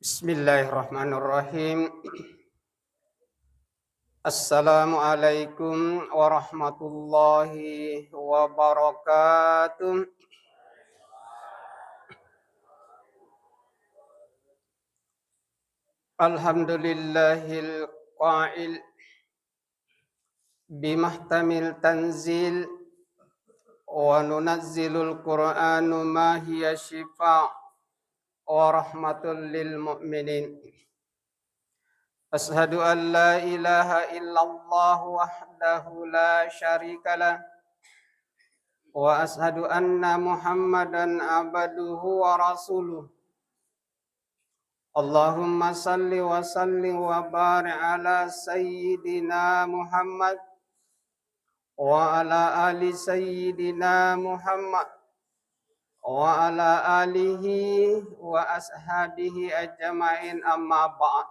Bismillahirrahmanirrahim. Assalamualaikum warahmatullahi wabarakatuh. Alhamdulillahil qa'il bimahtamil tanzil wa nunazzilul qur'anu ma hiya shifa' wa rahmatul lil mu'minin. Ashhadu an la ilaha illallah wahdahu la syarikalah wa ashhadu anna Muhammadan abduhu wa rasuluh. Allahumma salli wa sallim wa barik ala sayyidina Muhammad wa ala ali sayyidina Muhammad wa ala alihi wa ashabihi ajma'in, amma ba'd.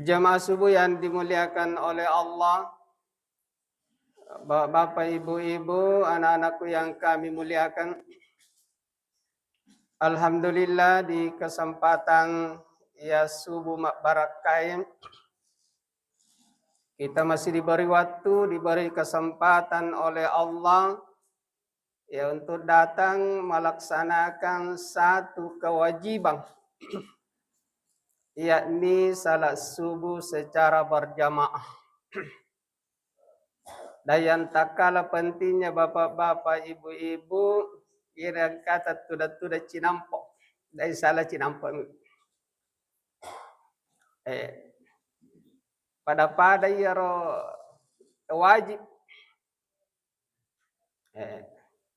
Jamaah subuh yang dimuliakan oleh Allah, Bapak, Ibu-ibu, anak-anakku yang kami muliakan. Alhamdulillah di kesempatan ya subuh barakain kita masih diberi waktu, diberi kesempatan oleh Allah ya untuk datang melaksanakan satu kewajiban yakni salat subuh secara berjamaah. Dan yang tak kalah pentingnya bapak-bapak, ibu-ibu, kira kata tuda-tuda cinampok. Dari salah cinampok. Pada ya wajib.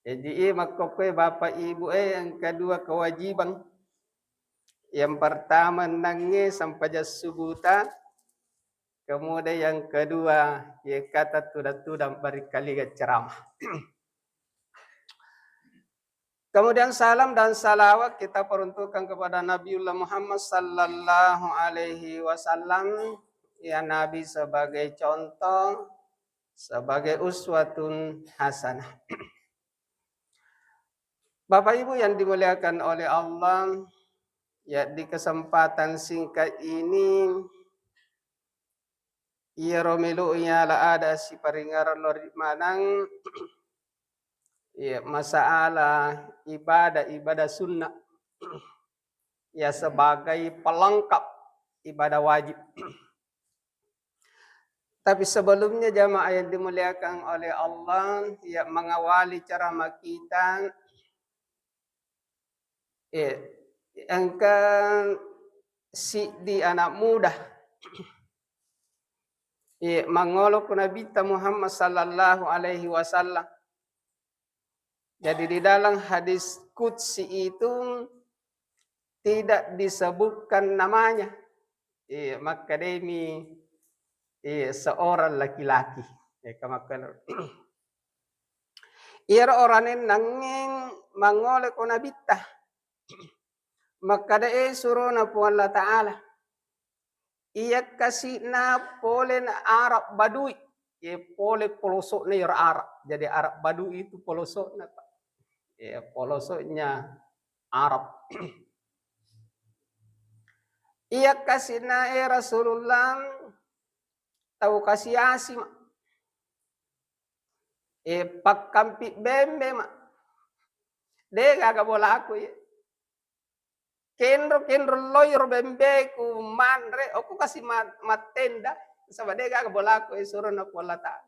Jadi makokwe bapak ibu yang kedua kewajiban. Yang pertama nangis sampai subuta. Kemudian yang kedua ya kata tuda-tuda berkali ceramah. Kemudian salam dan salawat kita peruntukkan kepada Nabiullah Muhammad sallallahu alaihi wasallam, ya Nabi sebagai contoh, sebagai uswatun hasanah. Bapak Ibu yang dimuliakan oleh Allah, ya di kesempatan singkat ini ia romilunya la ada si paringaran lori manang ya masalah ibadah sunnah ya sebagai pelengkap ibadah wajib. Tapi sebelumnya jamaah yang dimuliakan oleh Allah, ya mengawali ceramah kita yang si di anak muda mengolok Nabi Muhammad sallallahu alaihi wasallam. Jadi di dalam hadis qudsi itu tidak disebutkan namanya. Maka demi seorang laki-laki. Ia orang yang nanging mengoleh ko Nabi ta. Maka dia suruh na po Allah Ta'ala. Ia kasih na pole na Arab Badui. Pole pelosok na Arab. Jadi Arab Badui itu pelosok na. Pelosoknya Arab. Ia kasih na Rasulullah tahu kasih asim. Pakampik bembe mak. Dia gak bola aku ya. Kenro loyor bembe ku manre. Aku kasih matenda. Sama dia gak bola aku suruh na pola ta.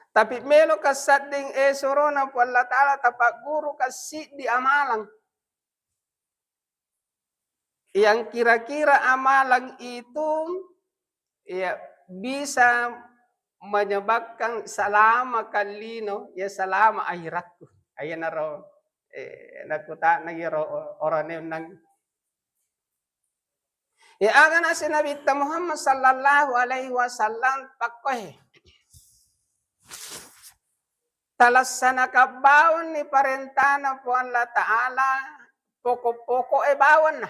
Tapi melo kasading suruh na pola ta'ala tapak guru kasih di amalan. Yang kira-kira amalan itu ya bisa menyebabkan selama kalino ya selama akhiratku. Ayan naro nakuta nagiro orang nang ya agan asin Nabi Muhammad sallallahu alaihi wasallam pakoy talasana kabawan ni parentana po Allah Ta'ala poko-poko bawan na.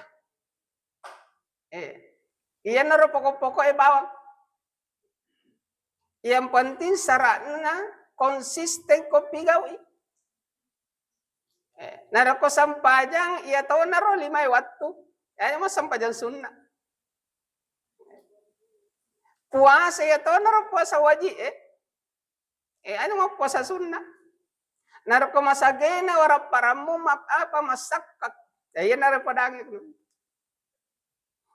Iyan naro poko-poko bawan. Yang penting syaratnya konsisten ko pigawi. Narako sampajang iya tahu naro 5 waktu. Ya mas sampajang sunnah. Puasa iya tahu naro puasa wajib ano mo puasa sunnah. Narako masagena wara paramu apa masakkat. Ya naro padangit.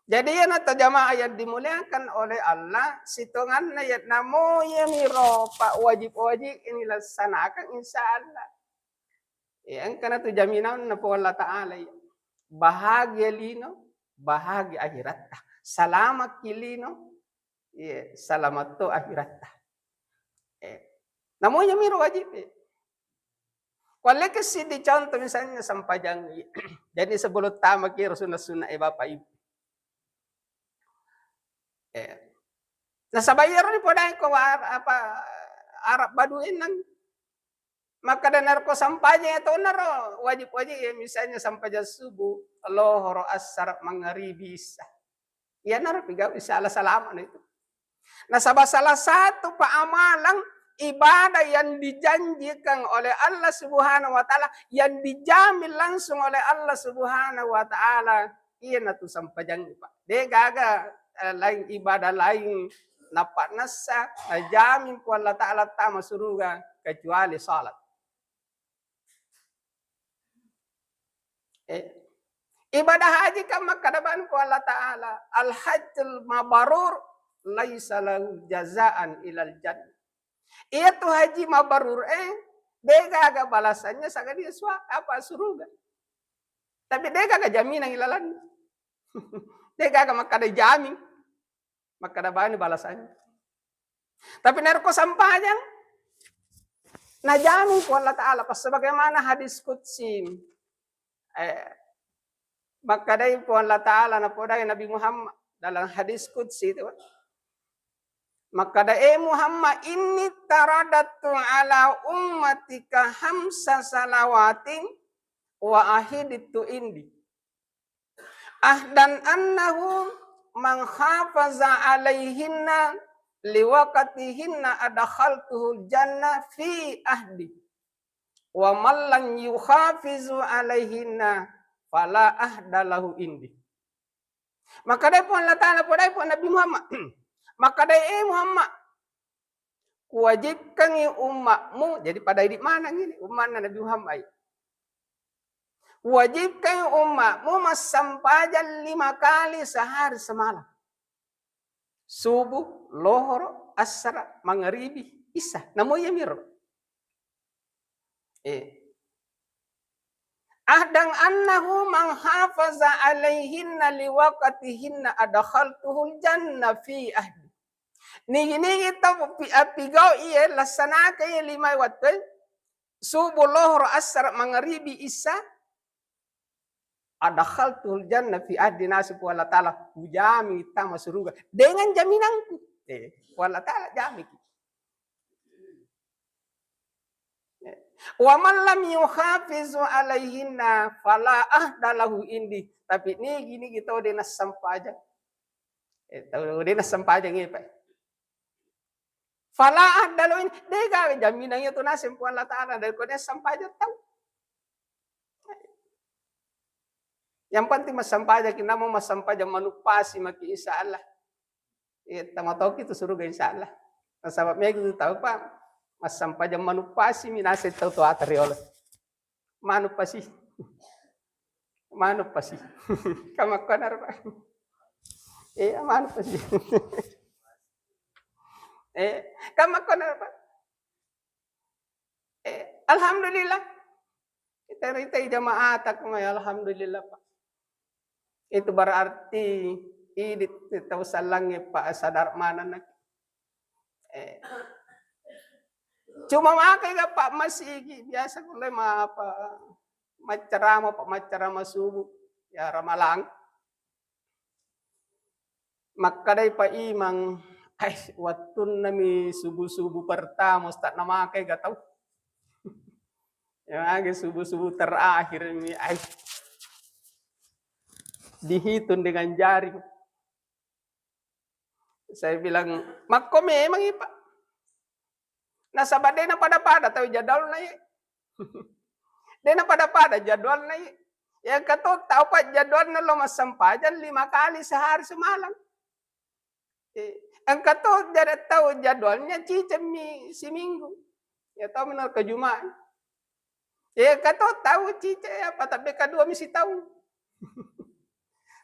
Jadi yan at jamaah yang dimuliakan oleh Allah, situngan na yan namo yamiro pa wajib-wajib inilaksanakan insya Allah. Yan kana tu jaminan na po Allah Ta'ala. Bahagia lino, bahagia akhirat. Salamat kilino, salamat to akhirat. Namo yamiro wajib. Wala kasi di contoh misalnya sampajang. Jadi sebelum tamak kira sunah-sunah bapak ibu. Nasa bayaran po dahil ko apa Arab Baduin lang. Makadanar ko sampanya ito naro. Wajib-wajib misalnya sampanya subuh. Lohoro asar mangaribis. Yan naro pigaw isa ala salaman itu. Nasa salah satu paamalang ibadah yang dijanjikan oleh Allah Subhanahu wa taala, yang dijamin langsung oleh Allah Subhanahu wa taala. Iyan na to sampajang Pak. De gaga lain ibadah lain napak nasa najamin po Allah Ta'ala tama suruga kecuali salat. Ibadah haji kan makadaban po Allah Ta'ala al-hajjul mabarur laisa lahu jazaan ilal jannah. Itu haji mabarur dega aga balasannya saga dia apa suruga. Tapi dega aga jaminan ilalan. Dega aga makada jamin. Makada bani balasannya. Tapi narko sampahnya najamin ko Allah Ta'ala pas sebagaimana hadis qudsi. Makadai po Allah Ta'ala na po dahil Nabi Muhammad dalam hadis qudsi itu. Makadai Muhammad inni taradatu ala ummatika hamsa salawatin wa ahiditu indi. Dan annahu man khafaza alaihinna liwaqatihinna adkhaltuhu jannah fi ahdi wa man lam yukhafizu alaihinna fala ahdalahu indi. Maka dai pun Allah Ta'ala po dai po Nabi Muhammad. Maka dai Muhammad wajibkan umatmu. Jadi pada di mana ini umat Nabi Muhammad. Wajibkan umatmu masampajan 5 kali sehari semalam. Subuh, lohor, asar, maghribi, isya. Namo yamiro. Ahdang annahu man hafaza alaihinna liwaqatihinna adkhaltuhul jannah fi ahdi. Nigi ito pigaw iya lasana kay 5 waktu. Subuh, lohor, asar, maghribi, isya. Adkhaltul jannah fi ahdi nasib Allah Ta'ala hujami tama suruga dengan jaminanku. Allah Ta'ala jamin. Wa man lam yukhafizu alaihinna fala ahdalahu indi. Tapi ni gini kita udah nasampaja. Udah nasampaja ngipa. Fala ahdalahu indi. Dega jaminannya tu nasib Allah Ta'ala dari kau nasampaja tahu. Yang penting masampaja kita mau masampaja manupasi maki insya Allah. Tama tahu kita suruh insya Allah. Sebabnya kita tahu Pak masampaja manupasi minasa tahu tu atariola. Manupasi. Manupasi. Kamu konar Pak. Manupasi. Kamu konar Pak. Alhamdulillah. Kita jamaah tak alhamdulillah Pak. Itu berarti idit tahu salangnya Pak sadar mana nak. Cuma makai ga Pak masih biasa kulai apa macerama Pak macerama subuh ya ramalang. Makadai Pak Imang waktu nami subuh-subuh pertama ustaz nama makai ga tahu. Yang agak subuh-subuh terakhir ini dihitung dengan jari. Saya bilang, mako memang Pak. Nasa badai na pada tahu jadal na Dena pada jadwal na yang kata tahu pak jadwal na lo masampajan 5 kali sehari semalam. Ang kata jadi tahu jadwalnya cicam si minggu. Ya tahu benar ke Jumat. Ya kata tahu cica apa tapi kedua misi tahu.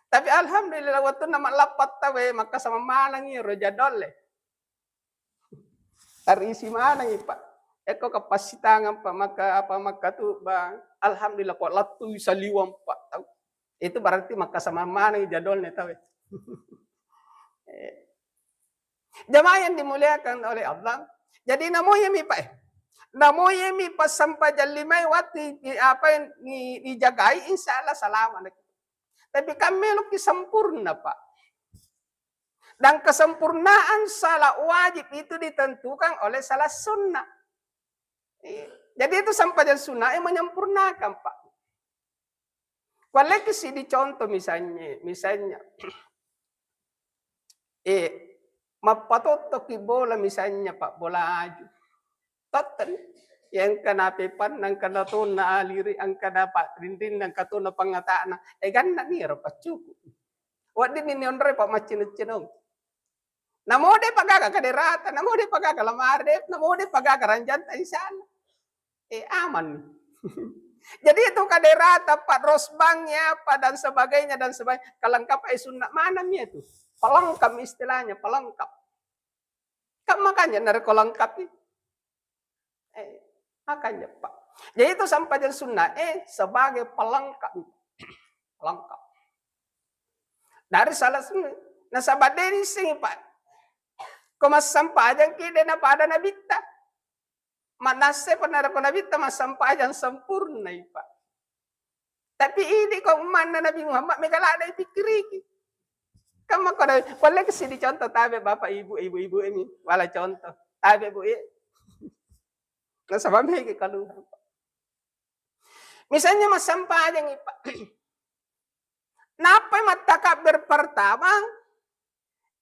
Tapi alhamdulillah waktu nama lapat tahu maka sama malang ro jadwal le. Hari isi mana pak? Eko kapasitangan pak maka tu bang. Alhamdulillah kok latu saliwam pak tahu. Itu berarti maka sama mana jadwalnya tahu. Jamaah yang dimuliakan oleh Allah. Jadi namanya mi pak. Namanya mi pas sampai jam 5 waktu apa yang dijagai insya Allah selamat. Tapi kami lu sempurna pak. Dan kesempurnaan salah wajib itu ditentukan oleh salah sunnah. Jadi itu sampai jam sunnah yang menyempurnakan pak. Kalau kisi dicontoh misalnya, mapatoto ki bola misalnya pak bola aju, totten yang kena pepan, yang kena tuna aliri, yang kena pak rindin, yang kena tuna pangataan, ganna niro pak cukup. Wadin ini onre pak macin cenong. Namo de pagaga kaderata, namo de pagaga lamar de, namo de pagaga ranjan taisan. Aman. Jadi itu kaderata, pak rosbangnya, pak dan sebagainya. Kelengkap sunnah mana itu? Pelengkap istilahnya, pelengkap. Kan makanya dari kelengkap itu. Makanya pak. Jadi itu sampai dan sunnah sebagai pelengkap. Pelengkap. Dari salah sunnah. Nah sahabat dari sini pak. Kemas sampajan kita na pada nabita. Manase panara ko nabita mas sampajan sempurna pak. Tapi ini kok mana Nabi Muhammad megala ada pikiriki. Kamu kalau boleh kesini contoh tabe bapak ibu ini wala contoh tabe bu nah sabab hege kalau misalnya mas sampajan pak. Napa matakabir pertama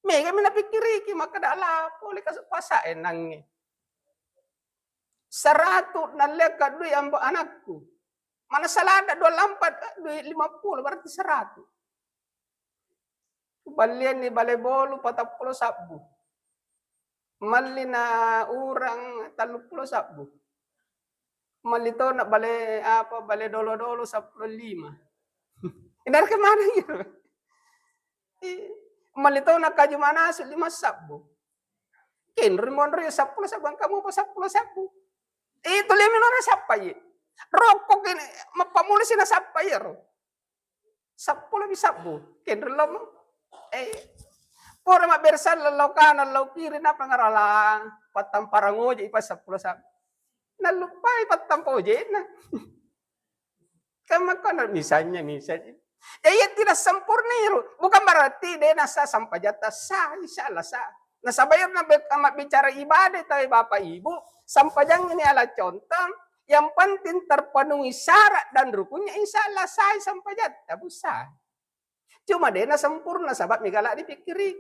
mega mina pikiriki maka dala boleh kasih pasa enangnya. 100 naleka duit ambo anakku. Mana salah ada 24 duit 50 berarti 100. Balian ni balai bolu 40 sabu. Malina urang 30 sabu. Malito nak balai dolo-dolo 15. Indar ke mana gitu? Malito nak kaju mana 5 sabu. Kenri monri 10 sabu kamu apa 10 sabu. Itu lemin orang siapa ya? Rokok ini, mapamuli sina siapa ya? 10 bisa bu. Kendelom, pura mak bersal lalau kanan lalau kiri napa ngarala patam parangoje ipas 10 sabu. Nalupai patam poje na. Kamu kan misalnya. Ya tidak sempurna ya. Bukan berarti dia nasa sampai jatah sah, insyaallah sah. Nah sabayar na bicara ibadah tapi bapak ibu. Sampajang ini adalah contoh yang penting terpenuhi syarat dan rukunnya insya Allah sah sampajat. Tapi sah. Cuma dena sempurna sahabat megala dipikiri.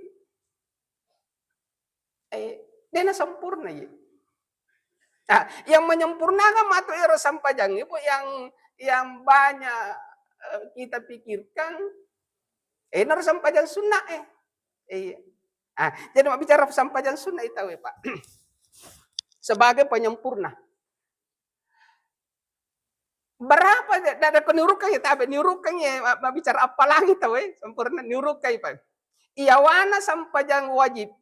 Dena sempurna ya. Nah, yang menyempurnakan matu ero sampajang ibu yang banyak kita pikirkan. Nar sampajang sunnah jadi mau bicara sampajang sunnah itu Pak. Sebagai penyempurna. Berapa ada penirukan ya tapi nirukannya bicara apa lagi tahu sempurna nirukan Pak. Iyawana sampajang wajib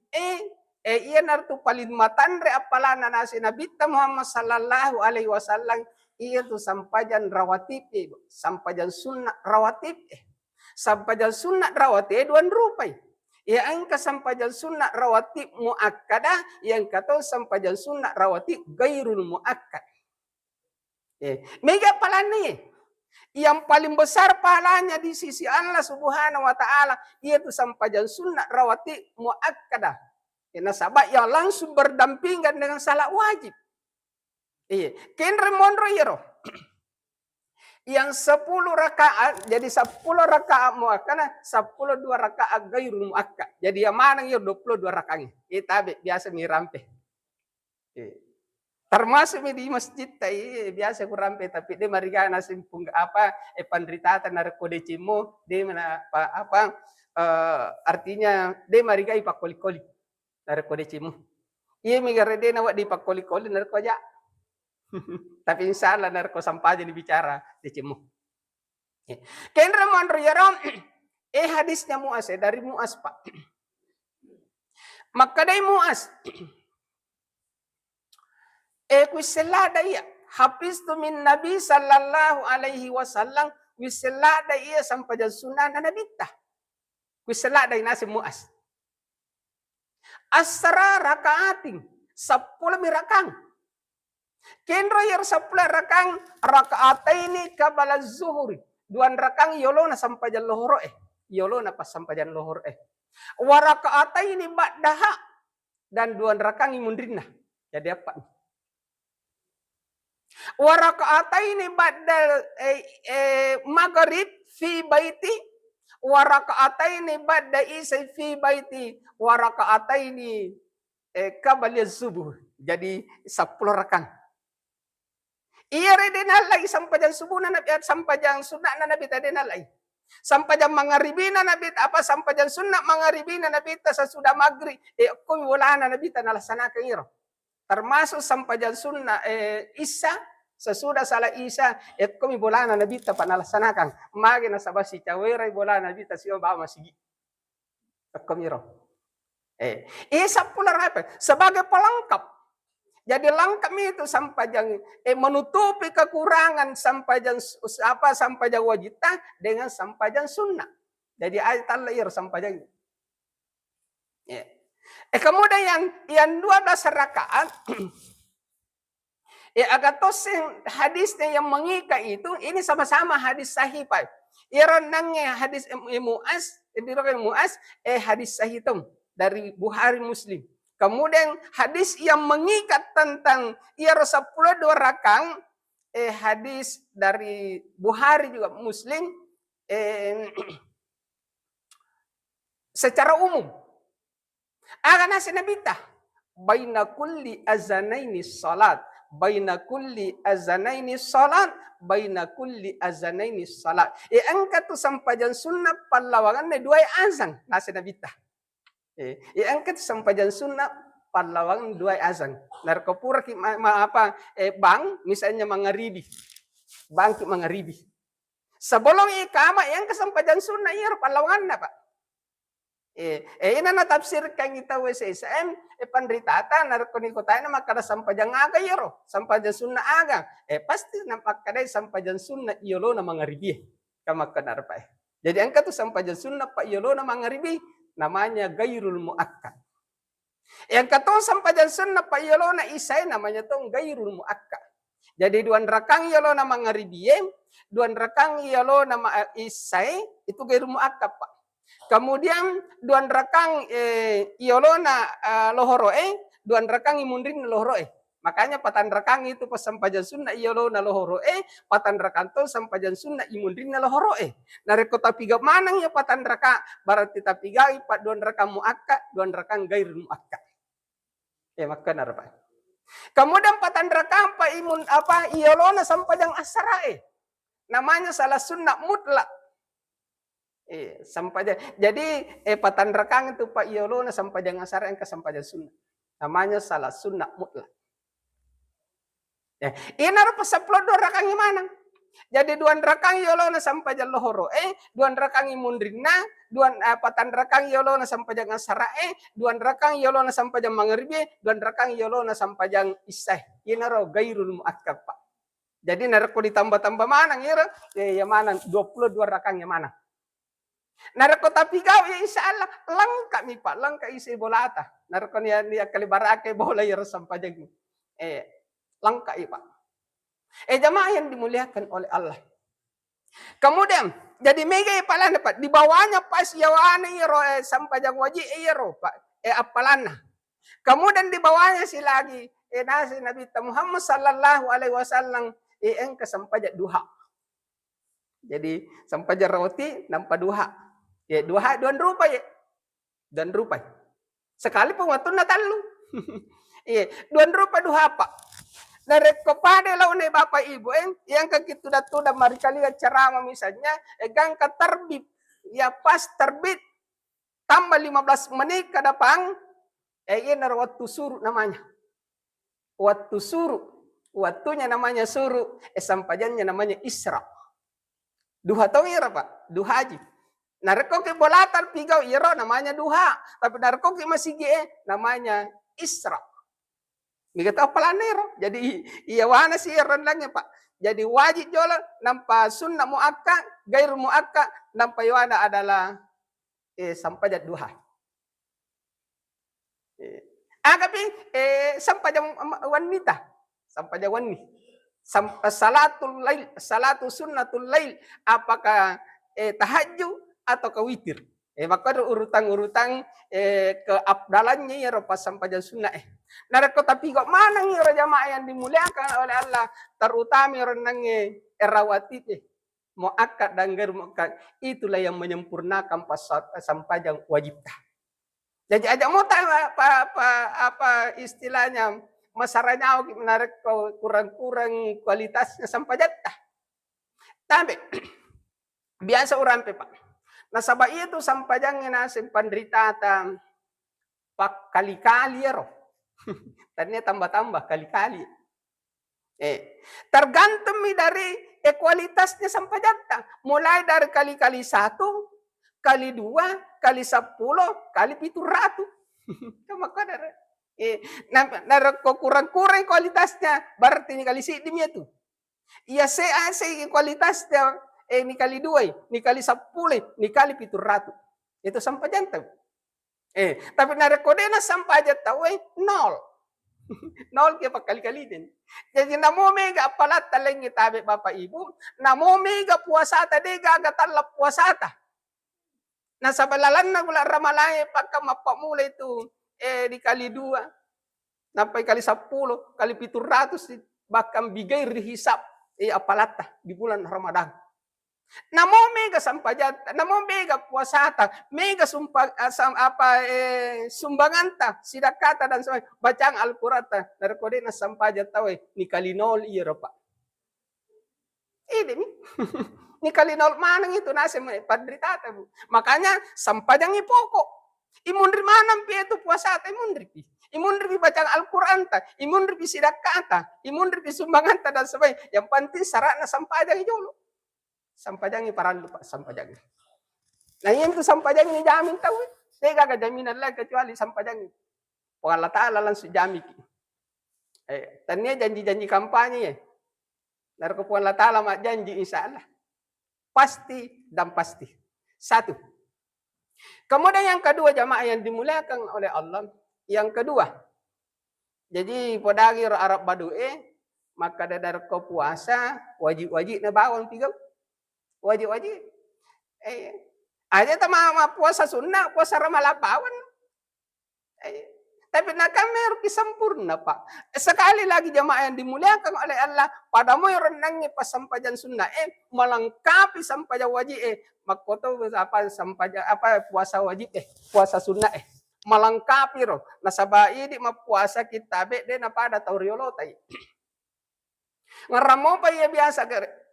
iya nartu paling matandre apalana nasi Nabi Muhammad sallallahu alaihi wasallam iya tu sampajan rawatib sampajan sunnah rawatib sampajan sunnah rawatib dua rupai. Ya angka sampajan sunnah rawatib muakkadah yang kata sampajan sunnah rawatib gairul muakkad. Mega palani yang paling besar pahalanya di sisi Allah Subhanahu wa taala yaitu sampajan sunnah rawatib muakkadah. Nasabah yang langsung berdampingan dengan salat wajib. Kenre monro yero. Yang 10 rakaat jadi 10 rakaat muakkad 10 2 rakaat gairul muakkad. Jadi yang mana ya 22 rakaat. Kita biasa mirampe. Termasuk di masjid tai biasa kurampe tapi dia mariga nasim pung apa penderita narko decimo dia mana apa artinya dia mariga ipakoli-koli narko decimo. Iya migare dia nawak di pakoli-koli narko aja. Tapi insya Allah narko sampah jadi bicara decimo. Kendra mandro yaram hadisnya Muas dari Muas Pak. Maka dari Muas kuselada iya habis tu min Nabi sallallahu alaihi wasallam kuselada iya sampai jan sunnah Nabi tah kuselada nasi Muas asra rakaatin 10 mirakang kendro yer 10 rakang rakaataini qabala zuhuri 2 rakang yolona sampai jan lohoro yolona pas sampai jan lohor wa rakaataini ba'daha dan 2 rakang mundrinna jadi apa wa raka'ataini ba'dal maghrib fi baiti wa raka'ataini ba'da isya fi baiti wa raka'ataini qabla subuh. Jadi 10 rakang. Iya redena lagi sampai jam subuh na nabi sampai jam sunnah na nabi tadi nalai. Sampai jam mangharibina nabi apa sampai jam sunnah mangharibina nabi sesudah maghrib ko wala na nabi tanalaksanakan iro. Termasuk sampai jam sunnah isya sesudah salah isya kami bolana nabi ta panalaksanakan magi na sabasi cawera bolana nabi ta sio ba masigi kami ro isa pula apa sebagai pelengkap jadi lengkap itu sampai jang menutupi kekurangan sampai jang apa sampai jang wajibah dengan sampai jang sunnah jadi ayat Allah ir sampai jang kemudian yang 12 rakaat agak tosing hadisnya yang mengikat itu ini sama-sama hadis sahih Pak. Iranangnya hadis Mu'az, Mu'az hadis sahih itu dari Bukhari Muslim. Kemudian hadis yang mengikat tentang 10 rakang hadis dari Bukhari juga Muslim secara umum. Akan nasi nabita baina kulli azanaini salat baina kulli azanaini salat baina kulli azanaini salat angkat tu sampajan sunnah pallawangan ne dua azan nasi nabita angkat sampajan sunnah pallawangan dua azan narkopura ki apa bang misalnya mangaribi bang ki mangaribi sebelum ikama yang kesampajan sunnah ir pallawangan na Pak ina na tafsir kang kita WSSM penderitata narkoni kota na makada sampajan aga yero sampajan sunna aga pasti nampak kadai sampajan sunna iyolo na mangaribi kamakana pa jadi angka tu sampajan sunna pa iyolo na mangaribi namanya gairul muakkad yang kata sampajan sunna pa iyolo na isai namanya tu gairul muakkad jadi 2 rakang iyolo na mangaribi 2 rakang iyolo na isai itu gairul muakkad Pak. Kemudian 2 rakang iolona lohoro 2 rakang imundrin lohoro makanya 4 rakang itu pas sampajan sunnah iolona lohoro 4 rakang to sampajan sunnah imundrin lohoro nare kota piga manang ya 4 rakang berarti tapi gai 2 rakang muakkad 2 rakang gair muakkad maka narapa kemudian 4 rakang pa imun apa iolona sampajan asara namanya salah sunnah mutlak sampai jadi 4 rakang itu Pak Yolona sampai dengan asar yang sampai sunnah namanya salah sunnah mutlak ini harus 10 rakang mana jadi 2 rakang Yolona sampai dengan lohoro 2 rakang imundrina 4 rakang Yolona sampai dengan asar 2 rakang Yolona sampai dengan maghribi 2 rakang Yolona sampai dengan isya ini harus gairul muakkad Pak jadi narko ditambah-tambah mana ngira ya mana 22 rakang yang mana narko tapi kau ya insya Allah lengkap nih Pak lengkap isi bolata narko dia kalibarake bola ya sampai jadi lengkap ya Pak jamaah yang dimuliakan oleh Allah kemudian jadi mega apalan Pak di bawahnya pas yawane iro sampai jadi wajib iro Pak apalana kemudian di bawahnya si lagi nasi Nabi Muhammad sallallahu alaihi wasallam engke sampai jadi duha jadi sampai jadi roti nampak duha duha 2 rupa ya 2 rupa sekali pun waktu Natal lu 2 rupa duha Pak Nareko pade law ne Bapak Ibu yang tuda mari kali ceramah misalnya gang terbit ya pas terbit tambah 15 menit ke depan ini waktu suruh namanya. Waktu suruh, waktunya namanya suruh, sampajannya namanya Isra. Duha tahu ira Pak, duha haji. Nareko ke bolatan pigau ira namanya duha, tapi nareko ke masih namanya Isra. Begitu pelanero. Jadi iya wana sih rendangnya Pak. Jadi wajib jola nampa sunnah muakkad, gair muakkad, nampa wana adalah sampaja duha. Agapi sampaja wanita, sampaja wani. Salatul lail, salatu sunnatul lail, apakah tahajud atau ke witir. Maka urutan-urutan keabdalannya ya pas sampaja sunnah Nareko tapi kok mana nih jamaah yang dimuliakan oleh Allah, terutama orang erawati muakkad dan gair muakkad, itulah yang menyempurnakan pas sampajang wajibah. Jadi aja mau apa istilahnya masaranya menarik kurang kualitasnya sampajat. Tapi biasa orang Pak. Nah sabab itu sampajang nasib penderita pak kali-kali ya roh. Tadinya tambah-tambah kali-kali. Tergantung dari kualitasnya sampajata. Mulai dari kali-kali 1, kali 2, kali 10, kali 700. Cuma kadar. Kurang-kurang kualitasnya. Berarti ini kali sidim ya tuh. Iya saya kualitasnya. Ini kali 2, ini kali 10, ini kali 700. Itu sampajata. Tapi narekodena sampajata 0. 0 ke kali-kali din. Jadi namo mega palat talengi tabe Bapak Ibu, namo mega puasa ta de gaga talap puasa ta. Na sabalalan na gula ramalay pagka mapamula itu dikali 2, sampai kali 10, kali 700 bahkan bigay rihisap apalata di bulan Ramadan. Namo mega sampajat, namo mega puasata, mega sumbanganta, sidakata dan sebagainya, bacaan Al-Quran dari kodena sampajat tahu ni kalinol iya Pak. Ini nih, ni kalinol mana itu nasi penderita Bu. Makanya sampajang pokok. Imundri mana itu puasata imundri. Imundri bacaan Al-Quran imundri sidakata, imundri sumbanganta dan sebagainya. Yang penting syaratnya sampajang jolo. Sampajangi parandu Pak sampajangi. Nah yang itu sampajangi jamin tahu. Saya gak jaminan lagi kecuali sampajangi. Allah Ta'ala langsung jamin. Tanya janji-janji kampanye ya. Dari kepuan Allah Ta'ala mak janji insya Allah. Pasti dan pasti. 1. Kemudian yang kedua jamaah yang dimuliakan oleh Allah. Yang kedua. Jadi podagi Arab Badu'e. Maka dari kepuasa wajib-wajib na bawang tiga. Wajib-wajib. Aja sama puasa sunnah, puasa ramalapawan. Tapi nakamer sempurna Pak. Sekali lagi jamaah yang dimuliakan oleh Allah, padamu yang rendangnya pas sampajan sunnah melengkapi sampajan wajib makoto apa sampajan apa puasa wajib puasa sunnah melengkapi roh. Nasaba ini puasa kita be de na pada tauriolo tai. Ngaramo pa ya biasa kare.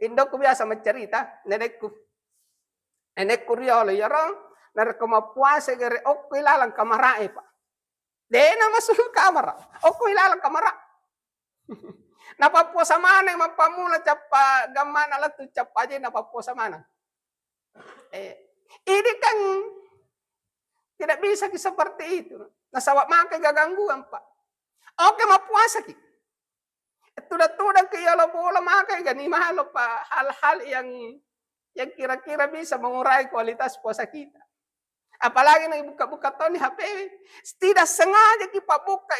Indokku biasa mencerita, nenekku riolo yaro, nereko mapuase gere okko ilalang kamara Pak. Dena masuk kamera, okko ilalang kamera. Napa puasa mana yang mapamula capa gamana latu capa aja napa puasa mana. Ini kan tidak bisa seperti itu. Nah sawak makai gangguan Pak. Oke mapuasa ki. Tuda-tuda ke yalo bola makai gani mahalo pa hal-hal yang kira-kira bisa mengurai kualitas puasa kita. Apalagi nang buka-buka Tony HP, tidak sengaja kita buka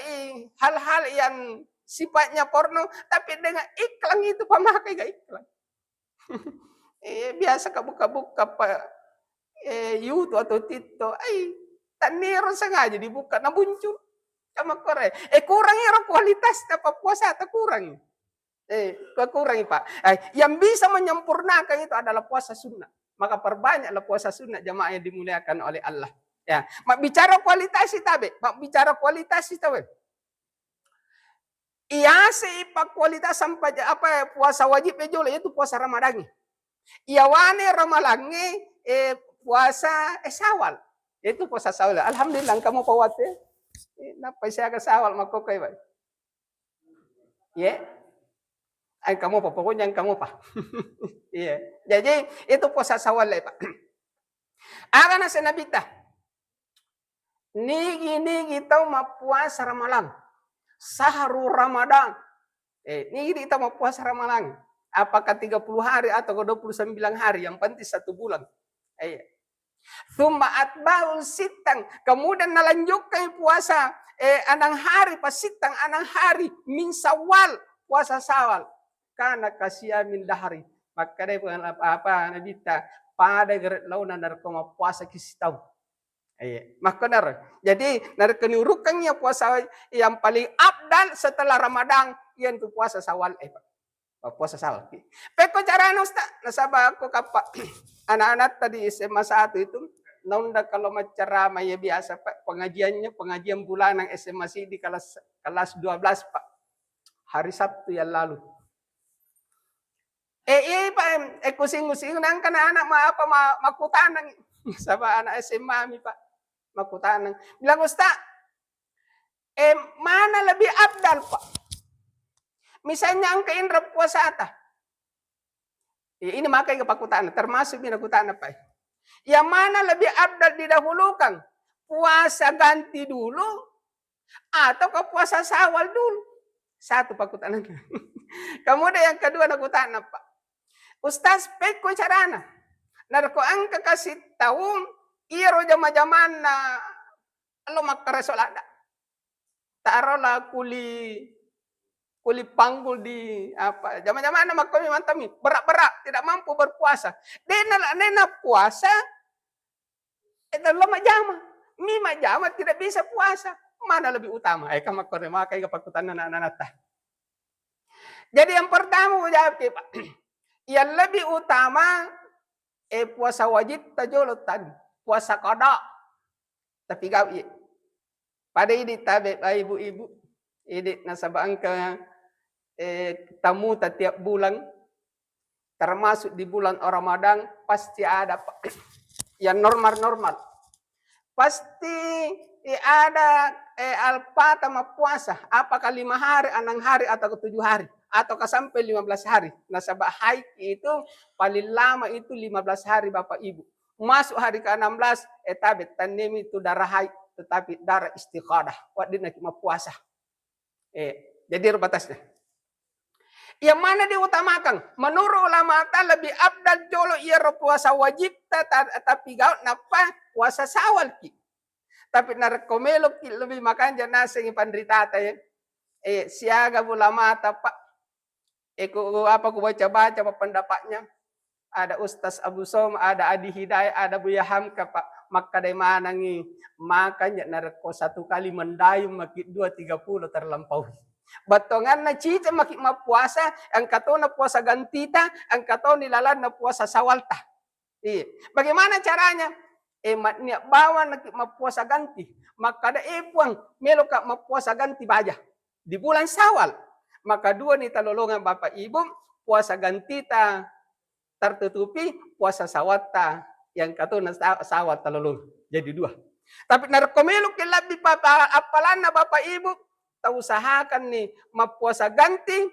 hal-hal yang sifatnya porno, tapi dengan iklan itu pemakai gak iklan. Biasa ka buka-buka YouTube atau TikTok, taniro sengaja dibuka na muncul. Sama korek. Kurang ya kualitas apa puasa atau kurang. Kurang Pak. Yang bisa menyempurnakan itu adalah puasa sunnah. Maka perbanyaklah puasa sunnah jamaah yang dimuliakan oleh Allah. Ya, mak bicara kualitas itu mak bicara kualitas itu Iya sih pak kualitas sampai apa puasa wajib jolo itu puasa Ramadan. Iya wane Ramadan puasa Syawal. Itu puasa Syawal. Alhamdulillah kamu pawat ya. Napa saya ke Syawal mako kai ba. Ya. Ay kamu pa pokoknya kamu pa. Iya. Jadi itu puasa Syawal ya, Pak. Aga na senabita. Nigi tau mapuasa Ramadan. Sahru Ramadan. Nigi tau mapuasa Ramadan. Apakah 30 hari atau 29 hari, yang penting 1 bulan. Thumma atba'ul sitang. Kemudian nalanjutkan puasa anang hari pas sitang anang hari min Syawal, puasa Syawal. Karena kasiamin dahari. Maka dia bukan apa-apa nabita pada gerak launan narkoma puasa kisitau. Maka nar. Jadi narkenurukannya puasa yang paling abdal setelah Ramadan yang itu puasa Syawal. Puasa Syawal. Peko cara Ustaz, nasaba ako kapa anak-anak tadi SMA 1 itu naunda kalau ceramah ya biasa Pak, pengajian bulanan SMA di kelas 12 Pak. Hari Sabtu yang lalu. Pak, kusing-kusing nang kana anak makutanang. Sama anak SMA mi Pak. Makutanang. Bilang Ustaz, mana lebih abdal Pak? Misalnya angka indra puasa ata. Ini makai kepakutan, termasuk binakutan apa? Yang mana lebih abdal didahulukan? Puasa ganti dulu atau ke puasa Syawal dulu? Satu pakutan. Kemudian yang kedua nakutan apa? Ustaz peko carana. Narko angka kasih tahu iro jama-jaman na lo makaresolada. Tarola kuli panggul di apa zaman-zaman anak kami mantami berak-berak tidak mampu berpuasa. Nena puasa itu lama jama. Mima jama tidak bisa puasa. Mana lebih utama? Kamu kore makai kepakutan anak-anak tah. Jadi yang pertama jawab Pak. Yang lebih utama puasa wajib tajolot tadi. Puasa qada. Tapi kau pada ini tabe ibu-ibu ini nasabang ke tamu setiap bulan, termasuk di bulan Ramadan pasti ada yang normal-normal. Pasti ada alpatama puasa, apakah 5 hari, 6 hari atau 7 hari atau sampai 15 hari. Nasabah haid itu paling lama itu 15 hari Bapak Ibu. Masuk hari ke-16 tabet tanem itu darah haid tetapi darah istiqadah. Wadina cuma puasa. Jadi batasnya. Yang mana diutamakan? Menurut ulama lebih abdal jolo ia puasa wajib tapi gaut napa puasa Syawal ki. Tapi narkomelo ki lebih makan jana sing pandrita ta siaga ulama Pak. Apa ku baca-baca pendapatnya. Ada Ustaz Abu Som, ada Adi Hidayah, ada Buya Hamka Pak. Maka dari mana nih? Makanya narko 1 kali mendayung makin 2.30 terlampaui. Batongan na cica makin puasa, ang kato na puasa gantita, ang kato nilalan na puasa Syawal ta. Bagaimana caranya? Matnya bawa na mapuasa ganti, maka ada puang melo ka mapuasa ganti baja di bulan Syawal. Maka 2 ni talolongan Bapak Ibu, puasa gantita tertutupi, puasa Syawal ta yang kato na Syawal talolong. Jadi 2. Tapi narkomelo ke lebih apalan na Bapak Ibu usahakan nih mapuasa ganti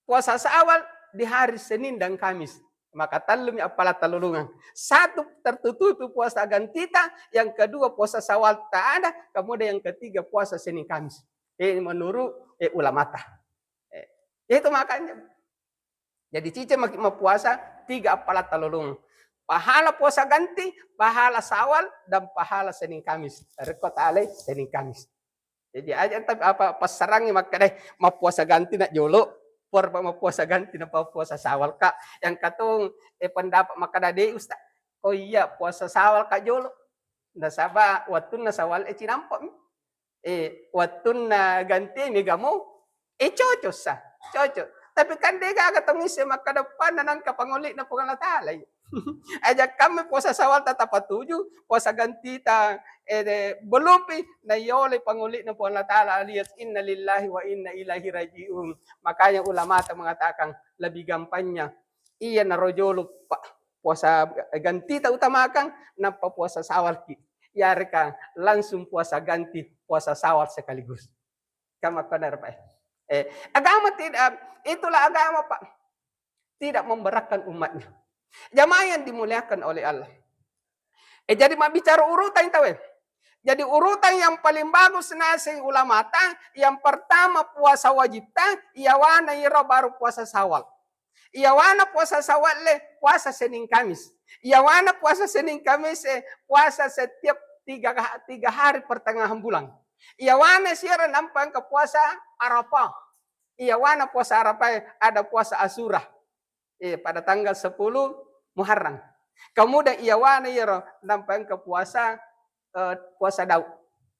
puasa Syawal di hari Senin dan Kamis. Maka talum apalah talulungan. 1 tertutup puasa gantita, yang kedua puasa Syawal tak ada, kemudian yang ketiga puasa Senin Kamis. Ini menurut ulama tah. Itu makanya. Jadi cice mau puasa 3 apalah talulungan. Pahala puasa ganti, pahala Syawal dan pahala Senin Kamis. Rekod alai Senin Kamis. Jadi aja tapi apa pasarangnya maka deh mau puasa ganti nak jolo, mau puasa ganti nak puasa Syawal Kak. Yang katong pendapat maka dade Ustaz. Oh iya puasa Syawal Kak jolo. Nda saba watun na Syawal cinampak. Watun na ganti mi gamo cocok sa. Cocok. Tapi kan dia katong isi maka depan nang kapangulit na pengalatala. Ajak kami puasa Syawal tetap patuju, puasa ganti ta belupi na yole panguli na po Allah Ta'ala alias inna lillahi wa inna ilahi raji'un. Makanya ulama mengatakan lebih gampangnya iya na rojolo puasa ganti ta utamakan na puasa Syawal ki. Yari ka langsung puasa ganti, puasa Syawal sekaligus. Kama benar Pak. Agama tidak, itulah agama Pak. Tidak memberatkan umatnya. Jamaah yang dimuliakan oleh Allah. Jadi mak bicara urutan tahu. Jadi urutan yang paling bagus nasi ulama yang pertama puasa wajib iawana ira baru puasa Syawal. Iawana puasa Syawal puasa Senin Kamis. Iawana puasa Senin Kamis puasa setiap tiga hari pertengahan bulan. Iawana siara nampang ke puasa Arafah. Iawana puasa Arafah ada puasa Asyura. Pada tanggal 10 Muharram. Kemudian iawana ira nampang ke puasa Daud.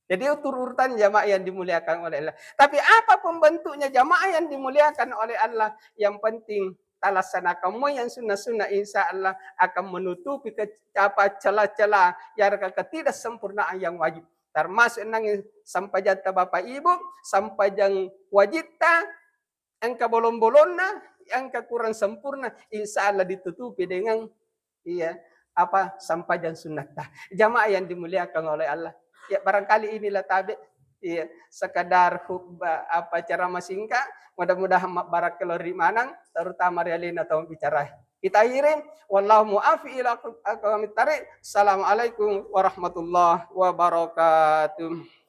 Jadi itu urutan jamaah yang dimuliakan oleh Allah. Tapi apa pembentuknya jamaah yang dimuliakan oleh Allah? Yang penting talaksanakan yang sunnah-sunnah insya Allah akan menutupi celah-celah yang ketidaksempurnaan yang wajib. Termasuk nangis sampai jata Bapak Ibu, sampai jang wajib angka bolong-bolongna, angka kurang sempurna, insya Allah ditutupi dengan sampai jang sunnah. Jamaah yang dimuliakan oleh Allah. Ya barangkali inilah tabi sekadar ceramah singkat. Mudah-mudahan barakallahu rimanang terutama realina tahun bicara. Kita akhirin wallahu mu'afi ila aqwamit thariq. Assalamualaikum warahmatullahi wabarakatuh.